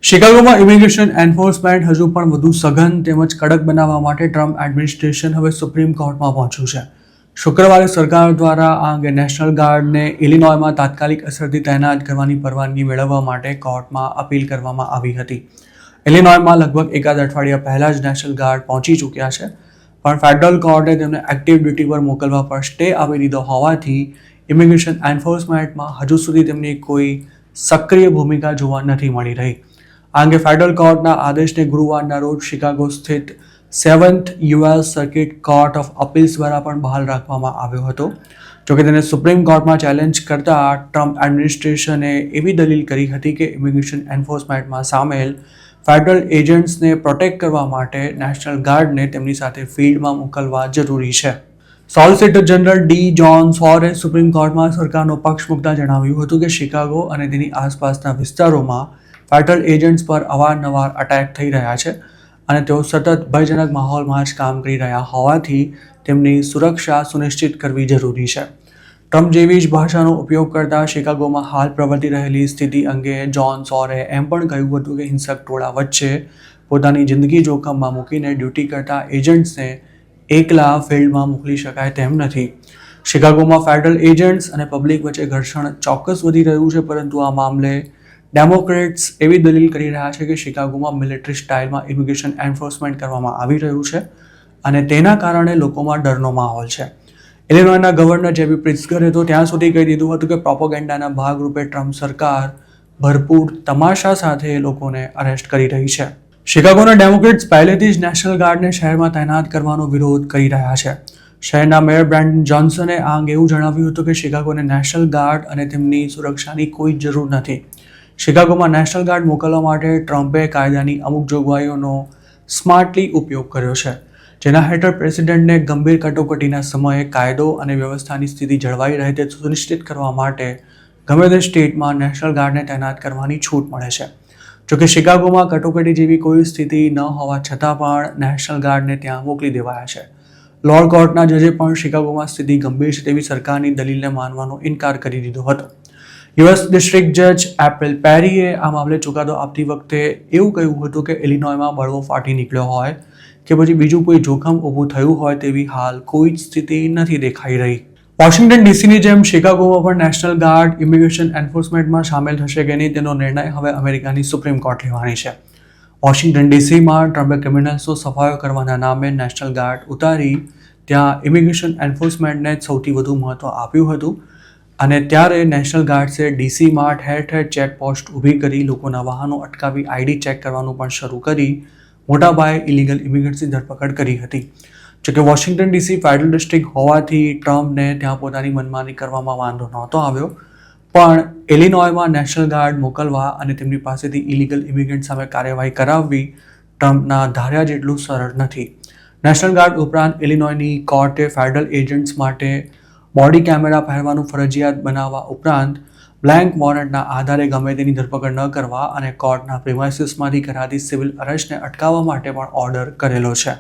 શિકાગોમાં immigration enforcement હજુ પણ વધુ સઘન તેમજ કડક બનાવવા માટે ટ્રમ્પ એડમિનિસ્ટ્રેશન હવે સુપ્રીમ કોર્ટમાં પહોંચ્યું છે. શુક્રવારે સરકાર દ્વારા આ અંગે નેશનલ ગાર્ડને ઇલિનોયમાં તાત્કાલિક અસરથી તૈનાત કરવાની પરવાનગી મેળવવા માટે કોર્ટમાં અપીલ કરવામાં આવી હતી. ઇલિનોયમાં લગભગ એકાદ અઠવાડિયા પહેલા જ નેશનલ ગાર્ડ પહોંચી ચૂક્યા છે, પણ ફેડરલ કોર્ટે તેમને એક્ટિવ ડ્યુટી પર મોકલવા પર સ્ટે આપી દીધો હોવાથી ઇમિગ્રેશન એન્ફોર્સમેન્ટમાં હજુ સુધી તેમની કોઈ સક્રિય ભૂમિકા જોવા નથી મળી રહી. આ અંગે ફેડરલ કોર્ટના આદેશને ગુરુવારના રોજ શિકાગો સ્થિત 7th US circuit court of appeals દ્વારા પણ બહાલ રાખવામાં આવ્યો હતો. જોકે તેને સુપ્રીમ કોર્ટમાં ચેલેન્જ કરતા ટ્રમ્પ એડમિનિસ્ટ્રેશને એવી દલીલ કરી હતી કે ઇમિગ્રેશન એન્ફોર્સમેન્ટમાં સામેલ ફેડરલ એજન્ટ્સને પ્રોટેક્ટ કરવા માટે નેશનલ ગાર્ડને તેમની સાથે ફિલ્ડમાં મોકલવા જરૂરી છે. Solicitor general D John Sauer supreme કોર્ટમાં સરકારનો પક્ષ મૂકતા જણાવ્યું હતું કે શિકાગો અને તેની આસપાસના વિસ્તારોમાં ફેડરલ એજન્ટ્સ પર અવારનવાર અટેક થઈ રહ્યા છે અને તેઓ સતત ભયજનક માહોલમાં જ કામ કરી રહ્યા હોવાથી તેમની સુરક્ષા સુનિશ્ચિત કરવી જરૂરી છે. ટ્રમ્પ જેવી જ ભાષાનો ઉપયોગ કરતા શિકાગોમાં હાલ પ્રવર્તી રહેલી સ્થિતિ અંગે જોન સોરે એમ પણ કહ્યું હતું કે હિંસક ટોળા વચ્ચે પોતાની જિંદગી જોખમમાં મૂકીને ડ્યુટી કરતા એજન્ટ્સને એકલા ફિલ્ડમાં મોકલી શકાય તેમ નથી. શિકાગોમાં ફેડરલ એજન્ટ્સ અને પબ્લિક વચ્ચે ઘર્ષણ ચોક્કસ વધી રહ્યું છે, પરંતુ આ મામલે ડેમોક્રેટ્સ એવી દલીલ કરી રહ્યા છે કે શિકાગોમાં મિલિટરી સ્ટાઇલમાં ઇમિગ્રેશન એન્ફોર્સમેન્ટ કરવામાં આવી રહ્યું છે અને તેના કારણે લોકોમાં ડરનો માહોલ છે. ઇલિનોયના ગવર્નર જેબી પ્રિટ્ઝકરે તો ત્યાં સુધી કહી દીધું હતું કે પ્રોપેગેન્ડાના ભાગરૂપે ટ્રમ્પ સરકાર ભરપૂર તમાશા સાથે લોકોને અરેસ્ટ કરી રહી છે. શિકાગોના ડેમોક્રેટ્સ પહેલેથી જ નેશનલ ગાર્ડને શહેરમાં તૈનાત કરવાનો વિરોધ કરી રહ્યા છે. શહેરના મેયર બ્રેન્ડન જોન્સને આ અંગે એવું જણાવ્યું હતું કે શિકાગોને નેશનલ ગાર્ડ અને તેમની સુરક્ષાની કોઈ જરૂર નથી. શિકાગોમાં નેશનલ ગાર્ડ મોકલવા માટે ટ્રમ્પે કાયદાની અમુક જોગવાઈઓનો સ્માર્ટલી ઉપયોગ કર્યો છે, જેના હેઠળ પ્રેસિડેન્ટને ગંભીર કટોકટીના સમયે કાયદો અને વ્યવસ્થાની સ્થિતિ જળવાઈ રહે તે સુનિશ્ચિત કરવા માટે ગમે તે સ્ટેટમાં નેશનલ ગાર્ડને તૈનાત કરવાની છૂટ મળે છે. જોકે શિકાગોમાં કટોકટી જેવી કોઈ સ્થિતિ ન હોવા છતાં પણ નેશનલ ગાર્ડને ત્યાં મોકલી દેવાયા છે. લોઅર કોર્ટના જજે પણ શિકાગોમાં સ્થિતિ ગંભીર છે તેવી સરકારની દલીલને માનવાનો ઇનકાર કરી દીધો હતો. US ડિસ્ટ્રિક્ટ જજ એપ્રિલ પેરીએ આ મામલે ચુકાદો આપતી વખતે એવું કહ્યું હતું કે ઇલિનોયમાં બળવો ફાટી નીકળ્યો હોય કે પછી બીજું કોઈ જોખમ ઊભું થયું હોય તેવી હાલ કોઈ જ સ્થિતિ નથી દેખાઈ રહી. વોશિંગ્ટન ડીસીની જેમ શિકાગોમાં પણ નેશનલ ગાર્ડ ઇમિગ્રેશન એન્ફોર્સમેન્ટમાં સામેલ થશે કે નહીં તેનો નિર્ણય હવે અમેરિકાની સુપ્રીમ કોર્ટ લેવાની છે. વોશિંગ્ટન ડીસીમાં ટ્રમ્પે ક્રિમિનલ્સનો સફાયો કરવાના નામે નેશનલ ગાર્ડ ઉતારી ત્યાં ઇમિગ્રેશન એન્ફોર્સમેન્ટને સૌથી વધુ મહત્વ આપ્યું હતું અને ત્યારે નેશનલ ગાર્ડ્સે ડીસીમાં ઠેર ઠેર ચેકપોસ્ટ ઊભી કરી લોકોના વાહનો અટકાવી આઈડી ચેક કરવાનું પણ શરૂ કરી મોટાપાયે ઇલીગલ ઇમિગ્રન્ટ્સની ધરપકડ કરી હતી. જોકે વોશિંગ્ટન ડીસી ફેડરલ ડિસ્ટ્રિક્ટ હોવાથી ટ્રમ્પને ત્યાં પોતાની મનમાની કરવામાં વાંધો નહોતો આવ્યો, પણ ઇલિનોયમાં નેશનલ ગાર્ડ મોકલવા અને તેમની પાસેથી ઇલીગલ ઇમિગ્રન્ટ સામે કાર્યવાહી કરાવવી ટ્રમ્પના ધાર્યા જેટલું સરળ નથી. નેશનલ ગાર્ડ ઉપરાંત ઇલિનોયની કોર્ટે ફેડરલ એજન્ટ્સ માટે બોડી કેમેરા પહેરવાનું ફરજિયાત બનાવવા ઉપરાંત બ્લેન્ક વોરંટના આધારે ગમે તેની ધરપકડ ન કરવા અને કોર્ટના પ્રિમાઇસીસમાંથી કરાતી સિવિલ અરેસ્ટને અટકાવવા માટે પણ ઓર્ડર કરેલો છે.